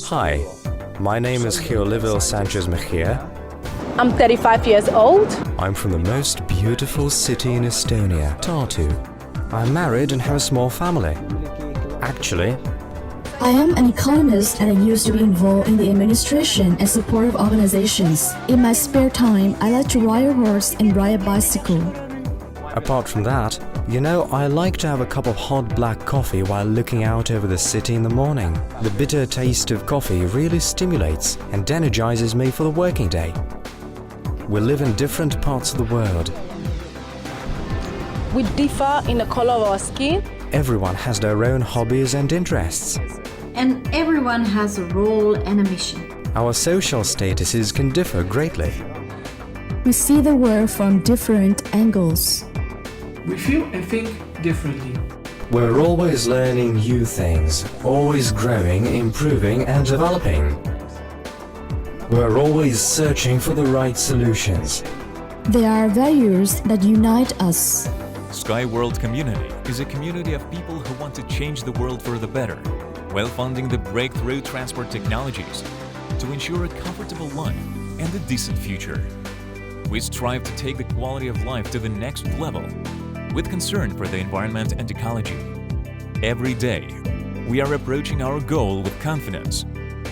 Hi, my name is Giolivil Sanchez Mejia. I'm 35 years old. I'm from the most beautiful city in Estonia, Tartu. I'm married and have a small family. Actually, I am an economist and I used to be involved in the administration and support of organizations. In my spare time, I like to ride a horse and ride a bicycle. apart from that, I like to have a cup of hot black coffee while looking out over the city in the morning. The bitter taste of coffee really stimulates and energizes me for the working day. We live in different parts of the world. We differ in the color of our skin. Everyone has their own hobbies and interests. And everyone has a role and a mission. Our social statuses can differ greatly. We see the world from different angles. We feel and think differently. We're always learning new things, always growing, improving and developing. We're always searching for the right solutions. There are values that unite us. Sky World Community is a community of people who want to change the world for the better, while funding the breakthrough transport technologies to ensure a comfortable life and a decent future. We strive to take the quality of life to the next level, with concern for the environment and ecology. Every day, we are approaching our goal with confidence,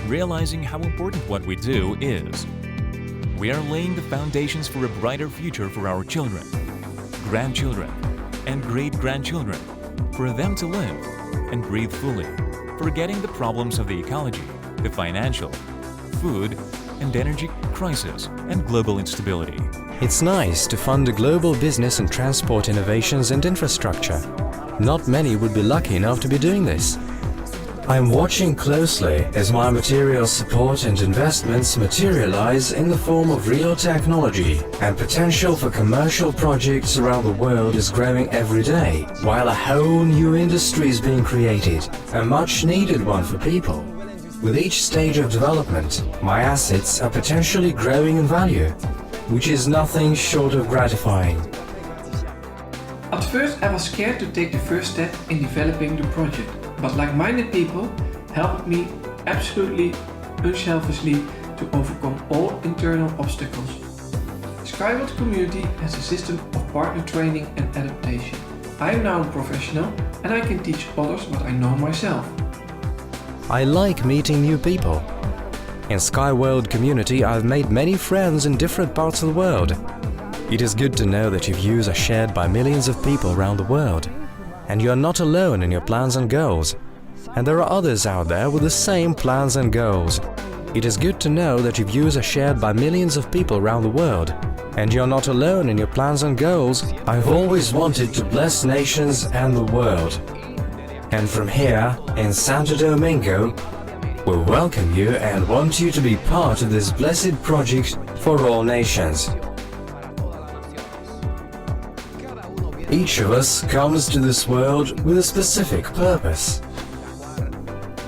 realizing how important what we do is. We are laying the foundations for a brighter future for our children, grandchildren, and great-grandchildren, for them to live and breathe fully, forgetting the problems of the ecology, the financial, food, and energy crisis, and global instability. It's nice to fund a global business in transport innovations and infrastructure. Not many would be lucky enough to be doing this. I'm watching closely as my material support and investments materialize in the form of real technology, and potential for commercial projects around the world is growing every day, while a whole new industry is being created, a much needed one for people. With each stage of development, my assets are potentially growing in value, which is nothing short of gratifying. At first I was scared to take the first step in developing the project, but like-minded people helped me absolutely unselfishly to overcome all internal obstacles. Sky World Community has a system of partner training and adaptation. I am now a professional and I can teach others what I know myself. I like meeting new people. In Sky World Community, I've made many friends in different parts of the world. It is good to know that your views are shared by millions of people around the world, and you are not alone in your plans and goals. And there are others out there with the same plans and goals. It is good to know that your views are shared by millions of people around the world, and you're not alone in your plans and goals. I've always wanted to bless nations and the world. And from here, in Santo Domingo, we welcome you and want you to be part of this blessed project for all nations. Each of us comes to this world with a specific purpose.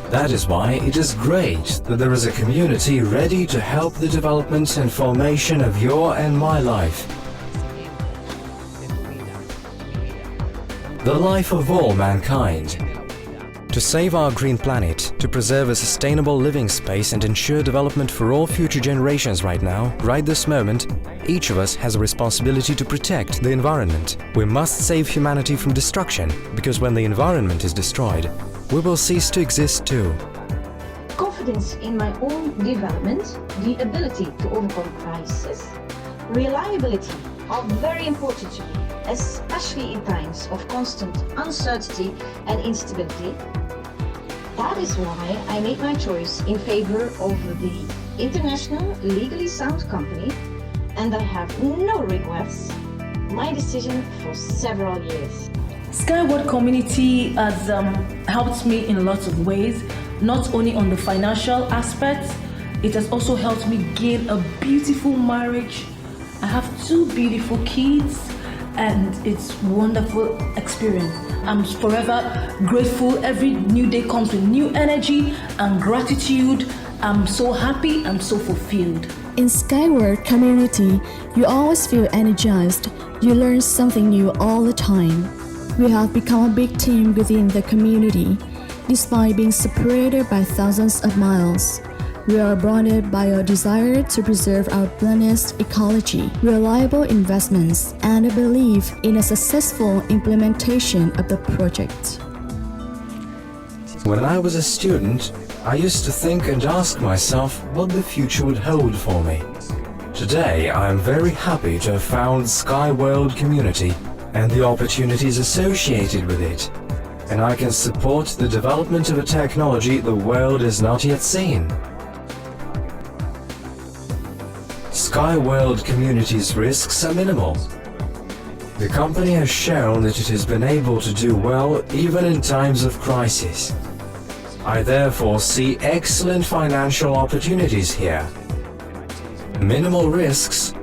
That is why it is great that there is a community ready to help the development and formation of your and my life. The life of all mankind. To save our green planet, to preserve a sustainable living space and ensure development for all future generations right now, right this moment, each of us has a responsibility to protect the environment. We must save humanity from destruction, because when the environment is destroyed, we will cease to exist too. Confidence in my own development, the ability to overcome crisis, reliability are very important to me, especially in times of constant uncertainty and instability. That is why I made my choice in favor of the international legally sound company, and I have no regrets. My decision for several years. Sky World Community has helped me in lots of ways, not only on the financial aspects, it has also helped me gain a beautiful marriage. I have 2 beautiful kids, and it's a wonderful experience. I'm forever grateful. Every new day comes with new energy and gratitude. I'm so happy, I'm so fulfilled. In Sky World Community, you always feel energized. You learn something new all the time. We have become a big team within the community. Despite being separated by thousands of miles, we are bonded by a desire to preserve our planet's ecology, reliable investments, and a belief in a successful implementation of the project. When I was a student, I used to think and ask myself what the future would hold for me. Today, I am very happy to have found SkyWorld Community and the opportunities associated with it, and I can support the development of a technology the world has not yet seen. SkyWorld Community's risks are minimal. The company has shown that it has been able to do well even in times of crisis. I therefore see excellent financial opportunities here, minimal risks,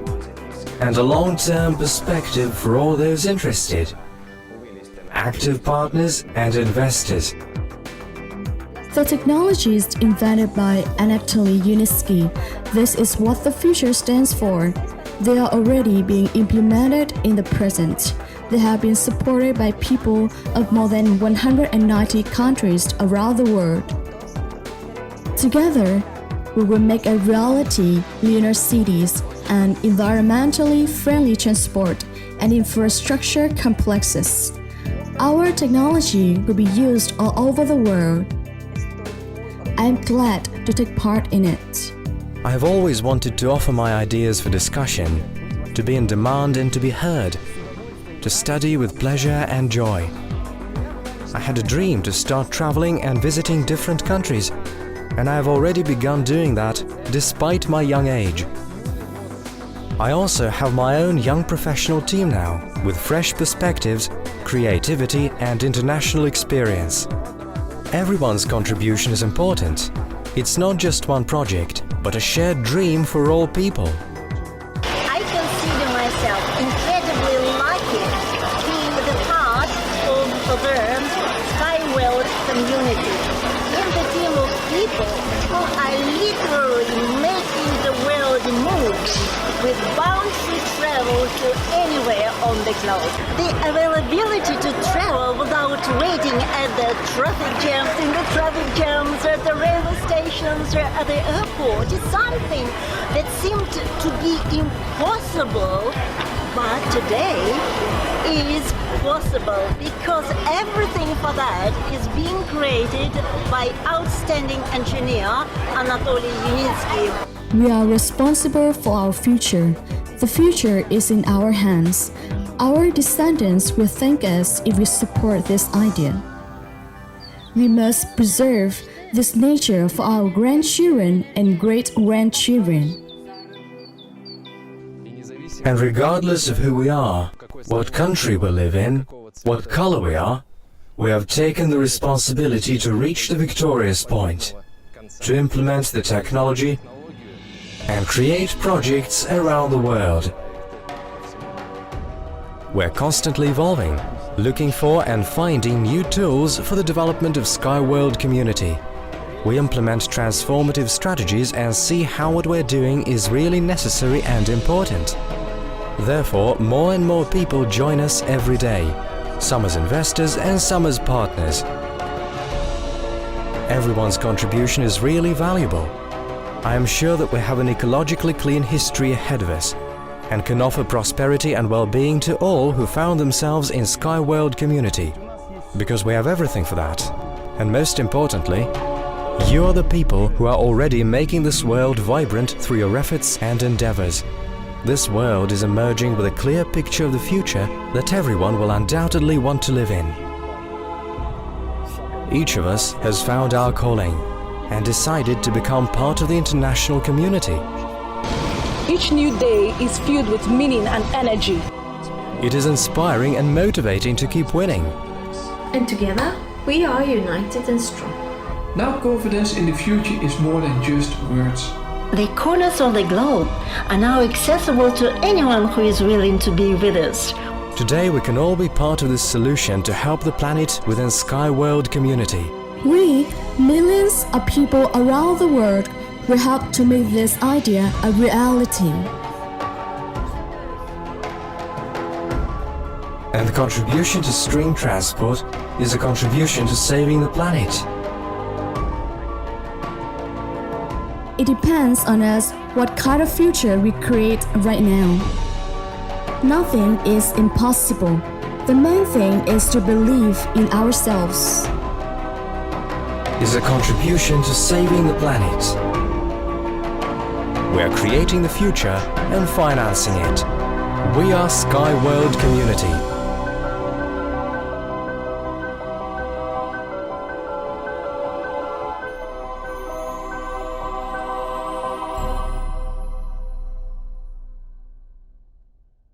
and a long-term perspective for all those interested, active partners and investors. The technology is invented by Anatoly Yunitsky. This is what the future stands for. They are already being implemented in the present. They have been supported by people of more than 190 countries around the world. Together, we will make a reality leaner cities and environmentally friendly transport and infrastructure complexes. Our technology will be used all over the world. I am glad to take part in it. I have always wanted to offer my ideas for discussion, to be in demand and to be heard, to study with pleasure and joy. I had a dream to start traveling and visiting different countries, and I have already begun doing that despite my young age. I also have my own young professional team now, with fresh perspectives, creativity and international experience. Everyone's contribution is important. It's not just one project, but a shared dream for all people. I consider myself incredibly lucky being the part of the SkyWorld community, in the team of people who are literally making the world move with bound-free travel to anywhere on the globe. The availability to travel without waiting at the traffic jams, in the traffic jams, at the railway stations, or at the airport is something that seemed to be impossible, but today is possible because everything for that is being created by outstanding engineer Anatoly Yunitsky. We are responsible for our future. The future is in our hands. Our descendants will thank us if we support this idea. We must preserve this nature for our grandchildren and great-grandchildren. And regardless of who we are, what country we live in, what color we have taken the responsibility to reach the victorious point, to implement the technology and create projects around the world. We're constantly evolving, looking for and finding new tools for the development of SkyWorld Community. We implement transformative strategies and see how what we're doing is really necessary and important. Therefore, more and more people join us every day, some as investors and some as partners. Everyone's contribution is really valuable. I am sure that we have an ecologically clean history ahead of us and can offer prosperity and well-being to all who found themselves in SkyWorld Community, because we have everything for that. And most importantly, you are the people who are already making this world vibrant through your efforts and endeavors. This world is emerging with a clear picture of the future that everyone will undoubtedly want to live in. Each of us has found our calling and decided to become part of the international community. Each new day is filled with meaning and energy. It is inspiring and motivating to keep winning. And together, we are united and strong. Now confidence in the future is more than just words. The corners of the globe are now accessible to anyone who is willing to be with us. Today we can all be part of this solution to help the planet within SkyWorld Community. We, millions of people around the world, will help to make this idea a reality. And the contribution to string transport is a contribution to saving the planet. It depends on us what kind of future we create right now. Nothing is impossible. The main thing is to believe in ourselves. Is a contribution to saving the planet. We are creating the future and financing it. We are Sky World Community.